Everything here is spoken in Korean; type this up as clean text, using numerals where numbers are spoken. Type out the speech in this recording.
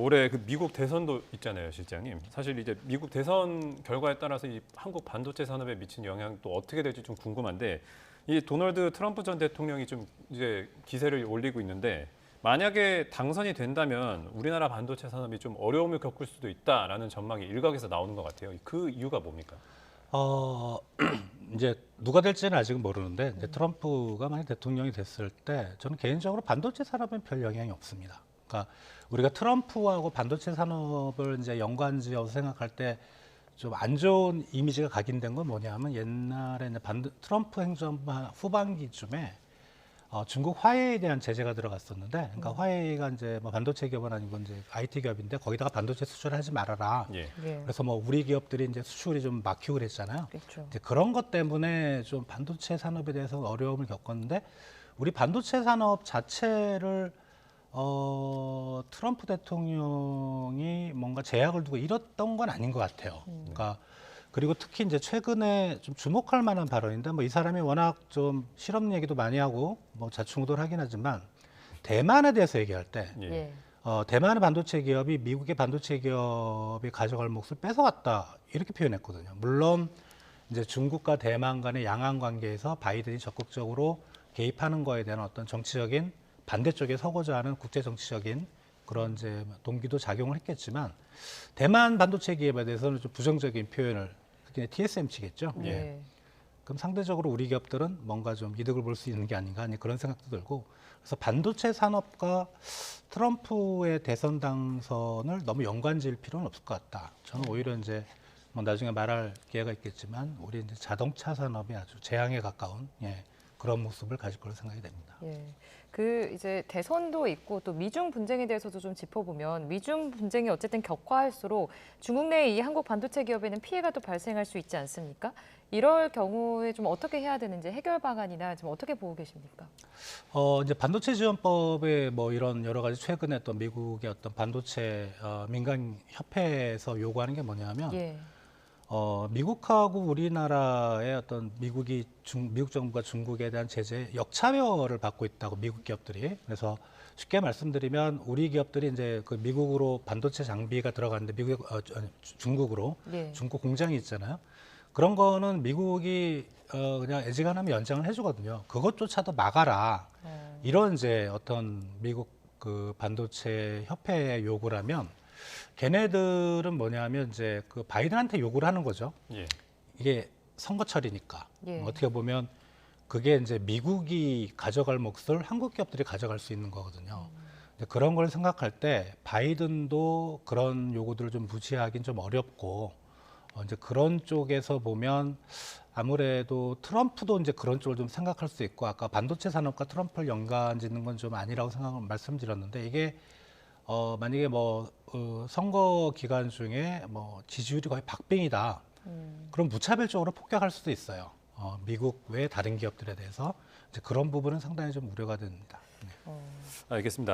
올해 그 미국 대선도 있잖아요, 실장님. 사실 이제 미국 대선 결과에 따라서 이 한국 반도체 산업에 미친 영향 또 어떻게 될지 좀 궁금한데, 이 도널드 트럼프 전 대통령이 좀 이제 기세를 올리고 있는데, 만약에 당선이 된다면 우리나라 반도체 산업이 좀 어려움을 겪을 수도 있다라는 전망이 일각에서 나오는 것 같아요. 그 이유가 뭡니까? 어, 이제 누가 될지는 아직은 모르는데 이제 트럼프가 만약 대통령이 됐을 때 저는 개인적으로 반도체 산업엔 별 영향이 없습니다. 그러니까 우리가 트럼프하고 반도체 산업을 이제 연관지어서 생각할 때 좀 안 좋은 이미지가 각인된 건 뭐냐면 옛날에 이제 트럼프 행정부 후반기쯤에 중국 화웨이에 대한 제재가 들어갔었는데, 그러니까 화웨이가 이제 뭐 반도체 기업은 아니고 이제 IT 기업인데 거기다가 반도체 수출하지 말아라. 예. 예. 그래서 뭐 우리 기업들이 이제 수출이 좀 막히고 그랬잖아요. 그렇죠. 이제 그런 것 때문에 좀 반도체 산업에 대해서 어려움을 겪었는데, 우리 반도체 산업 자체를 트럼프 대통령이 뭔가 제약을 두고 이뤘던 건 아닌 것 같아요. 그러니까 그리고 특히 이제 최근에 좀 주목할 만한 발언인데, 뭐 이 사람이 워낙 좀 실업 얘기도 많이 하고 뭐 자충우돌 하긴 하지만 대만에 대해서 얘기할 때 예. 예. 대만의 반도체 기업이 미국의 반도체 기업이 가져갈 몫을 뺏어갔다 이렇게 표현했거든요. 물론 이제 중국과 대만 간의 양안 관계에서 바이든이 적극적으로 개입하는 거에 대한 어떤 정치적인 반대쪽에 서고자 하는 국제 정치적인 그런 이제 동기도 작용을 했겠지만, 대만 반도체 기업에 대해서는 좀 부정적인 표현을, 특히 TSMC겠죠. 예. 그럼 상대적으로 우리 기업들은 뭔가 좀 이득을 볼 수 있는 게 아닌가 하는 그런 생각도 들고, 그래서 반도체 산업과 트럼프의 대선 당선을 너무 연관지을 필요는 없을 것 같다. 저는 오히려 이제 뭐 나중에 말할 기회가 있겠지만 우리 이제 자동차 산업이 아주 재앙에 가까운 그런 모습을 가질 거로 생각이 됩니다. 예. 그 이제 대선도 있고 또 미중 분쟁에 대해서도 좀 짚어보면, 미중 분쟁이 어쨌든 격화할수록 중국 내 이 한국 반도체 기업에는 피해가 또 발생할 수 있지 않습니까? 이럴 경우에 좀 어떻게 해야 되는지 해결 방안이나 좀 어떻게 보고 계십니까? 이제 반도체 지원법에 뭐 이런 여러 가지 최근에 또 미국의 어떤 반도체 민간 협회에서 요구하는 게 뭐냐면, 예. 미국하고 우리나라의 어떤 미국 정부가 중국에 대한 제재 역차별을 받고 있다고, 미국 기업들이. 그래서 쉽게 말씀드리면 우리 기업들이 이제 그 미국으로 반도체 장비가 들어가는데 중국으로 예. 중국 공장이 있잖아요. 그런 거는 미국이 그냥 애지간하면 연장을 해주거든요. 그것조차도 막아라. 이런 이제 어떤 미국 그 반도체 협회의 요구라면, 걔네들은 뭐냐면 이제 그 바이든한테 요구를 하는 거죠. 예. 이게 선거철이니까. 예. 어떻게 보면 그게 이제 미국이 가져갈 몫을 한국 기업들이 가져갈 수 있는 거거든요. 근데 그런 걸 생각할 때 바이든도 그런 요구들을 좀 무시하긴 좀 어렵고, 이제 그런 쪽에서 보면 아무래도 트럼프도 이제 그런 쪽을 좀 생각할 수 있고, 아까 반도체 산업과 트럼프를 연관짓는 건 좀 아니라고 말씀드렸는데, 이게 만약에 뭐 선거 기간 중에 뭐 지지율이 거의 박빙이다. 그럼 무차별적으로 폭격할 수도 있어요. 미국 외 다른 기업들에 대해서. 이제 그런 부분은 상당히 좀 우려가 됩니다. 네. 알겠습니다.